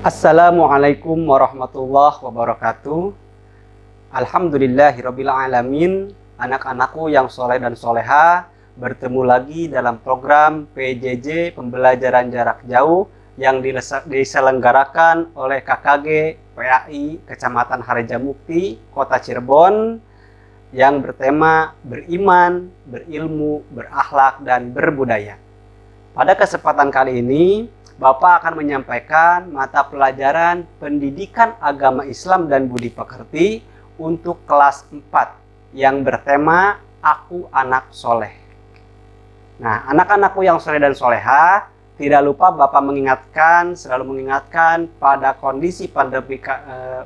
Assalamualaikum warahmatullahi wabarakatuh. Alhamdulillahirabbil alamin. Anak-anakku yang soleh dan soleha, bertemu lagi dalam program PJJ Pembelajaran Jarak Jauh yang diselenggarakan oleh KKG PAI Kecamatan Harjamukti, Kota Cirebon, yang bertema beriman, berilmu, berakhlak, dan berbudaya. Pada kesempatan kali ini, Bapak akan menyampaikan mata pelajaran Pendidikan Agama Islam dan Budi Pekerti untuk kelas 4 yang bertema Aku Anak Soleh. Nah, anak-anakku yang soleh dan soleha, tidak lupa Bapak selalu mengingatkan pada kondisi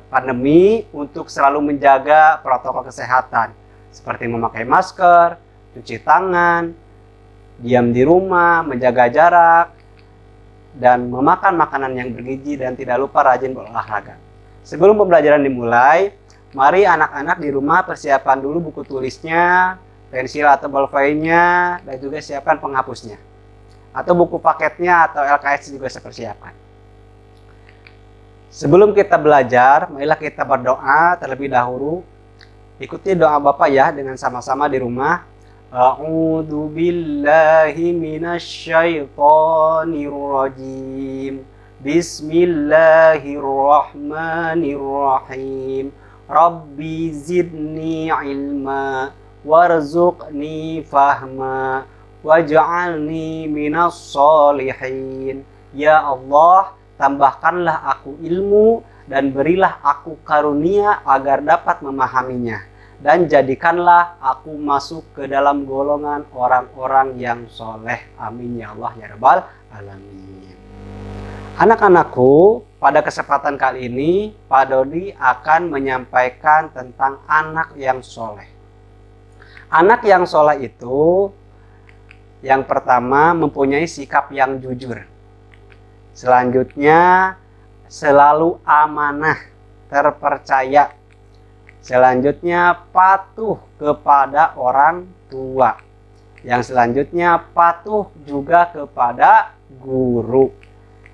pandemi untuk selalu menjaga protokol kesehatan seperti memakai masker, cuci tangan, diam di rumah, menjaga jarak, dan memakan makanan yang bergizi, dan tidak lupa rajin berolahraga. Sebelum pembelajaran dimulai, mari anak-anak di rumah persiapan dulu buku tulisnya, pensil atau bolpennya, dan juga siapkan penghapusnya. Atau buku paketnya atau LKS juga saya persiapkan. Sebelum kita belajar, marilah kita berdoa terlebih dahulu. Ikuti doa Bapak ya dengan sama-sama di rumah. A'udzu billahi minasyaitonir rajim. Bismillahirrahmanirrahim. Rabbi zidni ilma warzuqni fahma waj'alni minas sholihin. Ya Allah, tambahkanlah aku ilmu dan berilah aku karunia agar dapat memahaminya, dan jadikanlah aku masuk ke dalam golongan orang-orang yang soleh. Amin ya Allah ya Rabbal Alamin. Anak-anakku, pada kesempatan kali ini Pak Dodi akan menyampaikan tentang anak yang soleh. Anak yang soleh itu yang pertama mempunyai sikap yang jujur. Selanjutnya selalu amanah, terpercaya. Selanjutnya patuh kepada orang tua. Yang selanjutnya patuh juga kepada guru.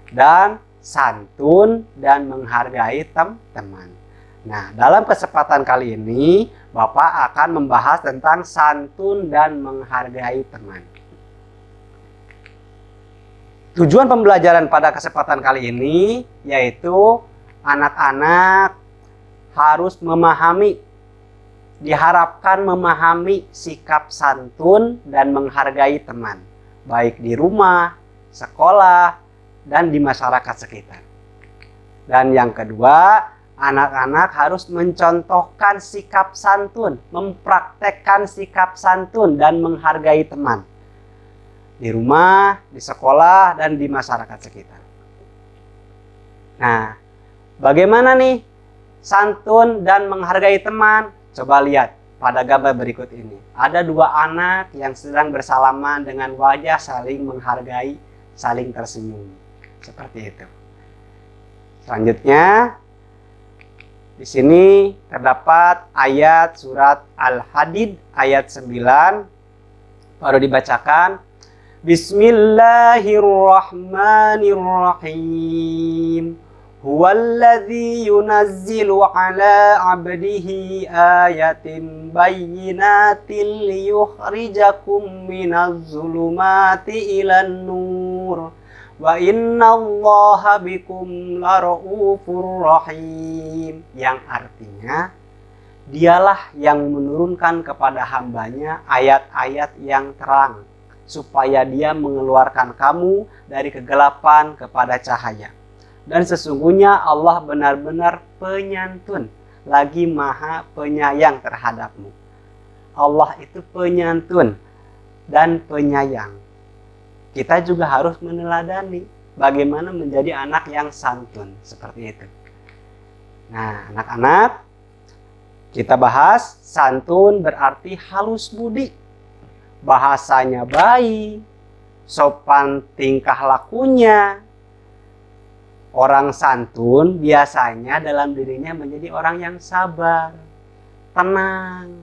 Dan santun dan menghargai teman. Nah, dalam kesempatan kali ini Bapak akan membahas tentang santun dan menghargai teman. Tujuan pembelajaran pada kesempatan kali ini yaitu anak-anak harus diharapkan memahami sikap santun dan menghargai teman, baik di rumah, sekolah, dan di masyarakat sekitar. Dan yang kedua, anak-anak harus mencontohkan sikap santun, mempraktekkan sikap santun dan menghargai teman di rumah, di sekolah, dan di masyarakat sekitar. Nah, bagaimana nih santun dan menghargai teman? Coba lihat pada gambar berikut ini. Ada dua anak yang sedang bersalaman dengan wajah saling menghargai, saling tersenyum. Seperti itu. Selanjutnya, di sini terdapat ayat surat Al-Hadid ayat 9. Baru dibacakan. Bismillahirrahmanirrahim. Huwallazi yunazzilu ala abdihi ayatin bayyinatin liyukhrijakum minaz zulumati ilan nur wa innallaha bikum laraufur rahim. Yang artinya, dialah yang menurunkan kepada hambanya ayat-ayat yang terang, supaya dia mengeluarkan kamu dari kegelapan kepada cahaya. Dan sesungguhnya Allah benar-benar penyantun, lagi maha penyayang terhadapmu. Allah itu penyantun dan penyayang. Kita juga harus meneladani bagaimana menjadi anak yang santun, seperti itu. Nah, anak-anak, kita bahas santun berarti halus budi, bahasanya baik, sopan tingkah lakunya. Orang santun biasanya dalam dirinya menjadi orang yang sabar, tenang,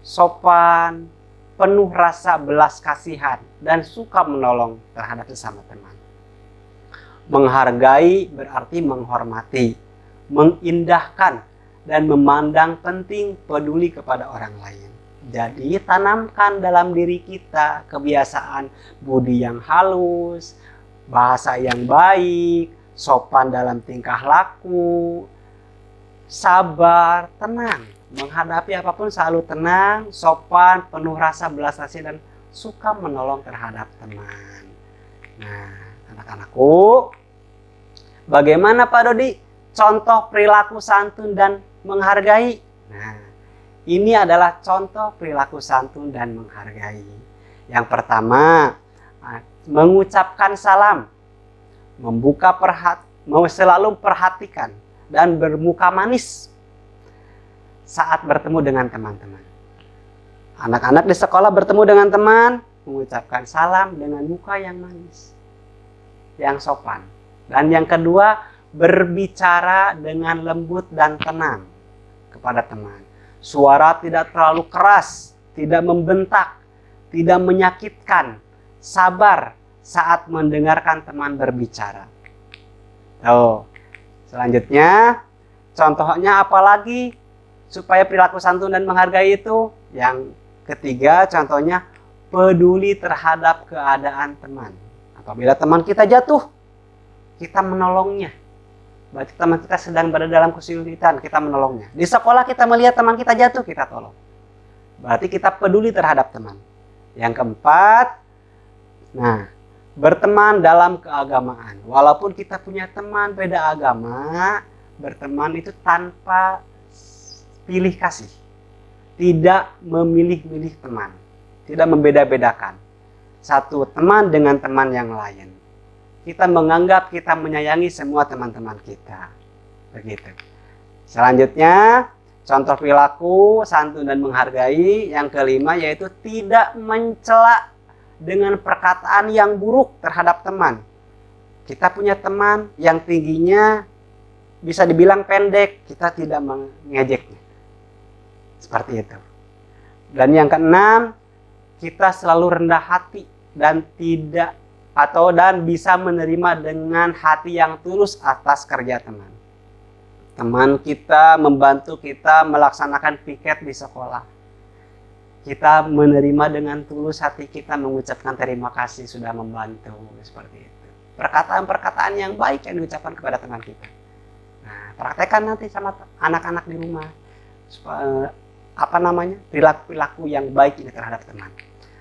sopan, penuh rasa belas kasihan, dan suka menolong terhadap sesama teman. Menghargai berarti menghormati, mengindahkan, dan memandang penting peduli kepada orang lain. Jadi tanamkan dalam diri kita kebiasaan budi yang halus, bahasa yang baik, sopan dalam tingkah laku, sabar, tenang. Menghadapi apapun selalu tenang, sopan, penuh rasa belas kasih, dan suka menolong terhadap teman. Nah, anak-anakku, bagaimana Pak Dodi contoh perilaku santun dan menghargai? Nah, ini adalah contoh perilaku santun dan menghargai. Yang pertama, mengucapkan salam, selalu perhatikan, dan bermuka manis saat bertemu dengan teman-teman. Anak-anak di sekolah bertemu dengan teman, mengucapkan salam dengan muka yang manis, yang sopan. Dan yang kedua, berbicara dengan lembut dan tenang kepada teman. Suara tidak terlalu keras, tidak membentak, tidak menyakitkan, sabar saat mendengarkan teman berbicara. Selanjutnya, contohnya apalagi supaya perilaku santun dan menghargai itu? Yang ketiga, contohnya peduli terhadap keadaan teman. Apabila teman kita jatuh, kita menolongnya. Berarti teman kita sedang berada dalam kesulitan, kita menolongnya. Di sekolah kita melihat teman kita jatuh, kita tolong. Berarti kita peduli terhadap teman. Yang keempat, berteman dalam keagamaan. Walaupun kita punya teman beda agama, berteman itu tanpa pilih kasih. Tidak memilih-milih teman. Tidak membeda-bedakan satu teman dengan teman yang lain. Kita menganggap, kita menyayangi semua teman-teman kita. Begitu. Selanjutnya, contoh perilaku santun dan menghargai. Yang kelima yaitu tidak mencela dengan perkataan yang buruk terhadap teman. Kita punya teman yang tingginya bisa dibilang pendek, kita tidak mengejeknya. Seperti itu. Dan yang keenam, kita selalu rendah hati dan bisa menerima dengan hati yang tulus atas kerja teman. Teman kita membantu kita melaksanakan piket di sekolah. Kita menerima dengan tulus hati kita, mengucapkan terima kasih sudah membantu, seperti itu. Perkataan-perkataan yang baik yang diucapkan kepada teman kita. Nah, praktekkan nanti sama anak-anak di rumah. Perilaku-perilaku yang baik ini terhadap teman.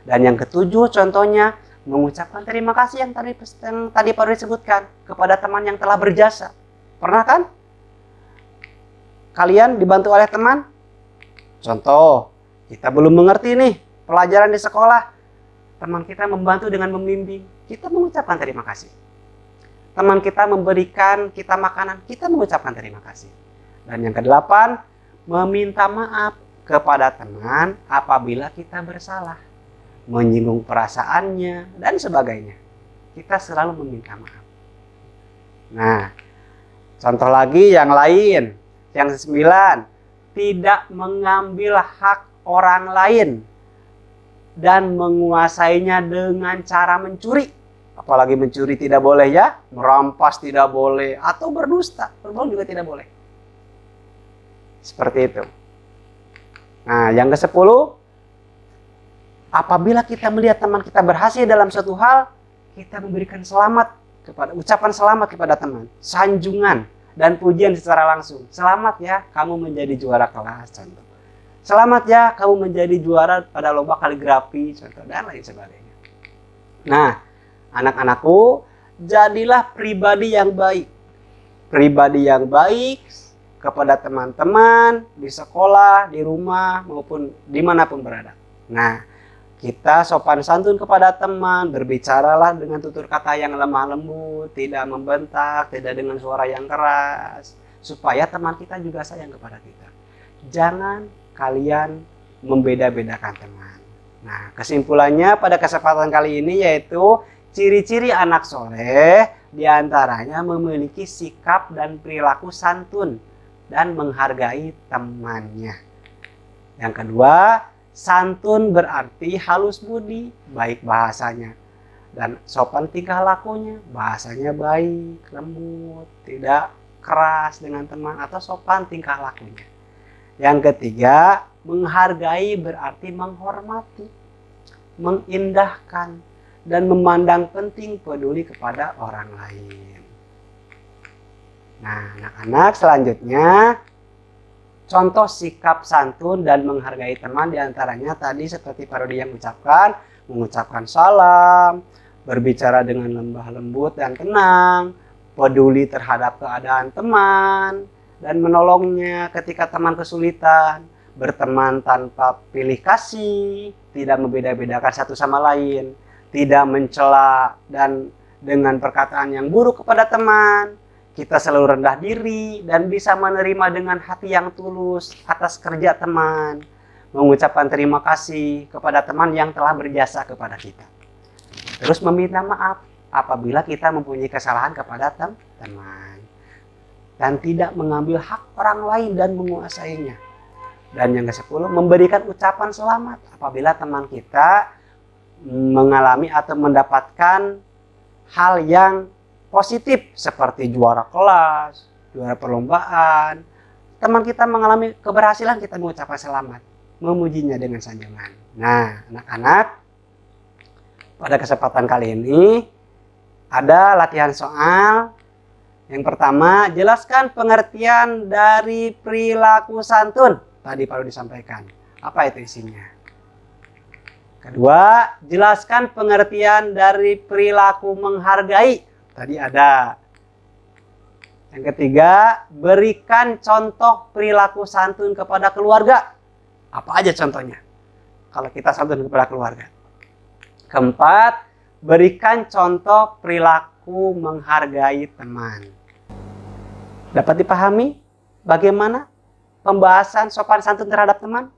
Dan yang ketujuh, contohnya mengucapkan terima kasih yang tadi Pak Dodi sebutkan kepada teman yang telah berjasa. Pernah kan? Kalian dibantu oleh teman? Contoh, kita belum mengerti nih pelajaran di sekolah. Teman kita membantu dengan membimbing. Kita mengucapkan terima kasih. Teman kita memberikan kita makanan. Kita mengucapkan terima kasih. Dan yang kedelapan, meminta maaf kepada teman apabila kita bersalah, menyinggung perasaannya, dan sebagainya. Kita selalu meminta maaf. Nah, contoh lagi yang lain. Yang kesembilan, tidak mengambil hak orang lain dan menguasainya dengan cara mencuri. Apalagi mencuri tidak boleh ya, merampas tidak boleh, atau berdusta, berbohong juga tidak boleh. Seperti itu. Nah, yang ke-10, apabila kita melihat teman kita berhasil dalam suatu hal, kita memberikan ucapan selamat kepada teman, sanjungan dan pujian secara langsung. Selamat ya, kamu menjadi juara kelas, contoh. Selamat ya, kamu menjadi juara pada lomba kaligrafi, contoh, dan lain sebagainya. Nah, anak-anakku, jadilah pribadi yang baik. Pribadi yang baik kepada teman-teman, di sekolah, di rumah, maupun dimanapun berada. Nah, kita sopan santun kepada teman, berbicaralah dengan tutur kata yang lemah lembut, tidak membentak, tidak dengan suara yang keras, supaya teman kita juga sayang kepada kita. Jangan kalian membeda-bedakan teman. Nah, kesimpulannya pada kesempatan kali ini yaitu ciri-ciri anak soleh diantaranya memiliki sikap dan perilaku santun dan menghargai temannya. Yang kedua, santun berarti halus budi, baik bahasanya. dan sopan tingkah lakunya, bahasanya baik, lembut, tidak keras dengan teman, atau sopan tingkah lakunya. Yang ketiga, menghargai berarti menghormati, mengindahkan, dan memandang penting peduli kepada orang lain. Nah, anak-anak, selanjutnya contoh sikap santun dan menghargai teman diantaranya tadi seperti Pak Rudi yang ucapkan, mengucapkan salam, berbicara dengan lembah lembut dan tenang, peduli terhadap keadaan teman, dan menolongnya ketika teman kesulitan, berteman tanpa pilih kasih, tidak membeda-bedakan satu sama lain, tidak mencela dan dengan perkataan yang buruk kepada teman. Kita selalu rendah diri dan bisa menerima dengan hati yang tulus atas kerja teman, mengucapkan terima kasih kepada teman yang telah berjasa kepada kita. Terus meminta maaf apabila kita mempunyai kesalahan kepada teman, dan tidak mengambil hak orang lain dan menguasainya. Dan yang ke-10, memberikan ucapan selamat apabila teman kita mengalami atau mendapatkan hal yang positif seperti juara kelas, juara perlombaan. Teman kita mengalami keberhasilan, kita mengucapkan selamat, memujinya dengan sanjungan. Nah, anak-anak, pada kesempatan kali ini ada latihan soal. Yang pertama, jelaskan pengertian dari perilaku santun. Tadi perlu disampaikan. Apa itu isinya? Kedua, jelaskan pengertian dari perilaku menghargai. Tadi ada. Yang ketiga, berikan contoh perilaku santun kepada keluarga. Apa aja contohnya kalau kita santun kepada keluarga? Keempat, berikan contoh perilaku menghargai teman. Dapat dipahami bagaimana pembahasan sopan santun terhadap teman?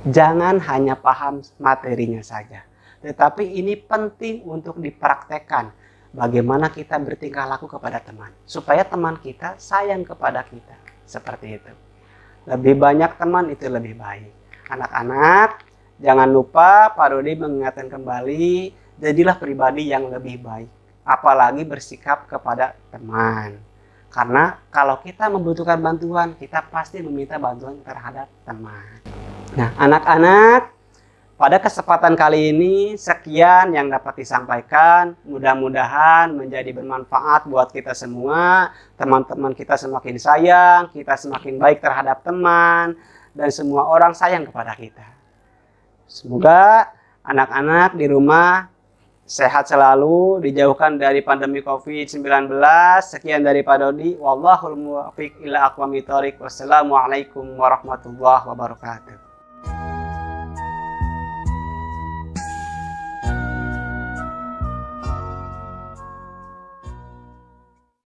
Jangan hanya paham materinya saja, tetapi ini penting untuk dipraktekkan. Bagaimana kita bertingkah laku kepada teman, supaya teman kita sayang kepada kita. Seperti itu. Lebih banyak teman itu lebih baik. Anak-anak, jangan lupa Pak Rudi mengingatkan kembali, jadilah pribadi yang lebih baik. Apalagi bersikap kepada teman. Karena kalau kita membutuhkan bantuan, kita pasti meminta bantuan terhadap teman. Nah, anak-anak, pada kesempatan kali ini, sekian yang dapat disampaikan. Mudah-mudahan menjadi bermanfaat buat kita semua. Teman-teman kita semakin sayang, kita semakin baik terhadap teman, dan semua orang sayang kepada kita. Semoga anak-anak di rumah sehat selalu, dijauhkan dari pandemi COVID-19. Sekian dari Pak Dodi. Wallahul muwaffiq ila aqwamit thoriq. Wassalamualaikum warahmatullahi wabarakatuh.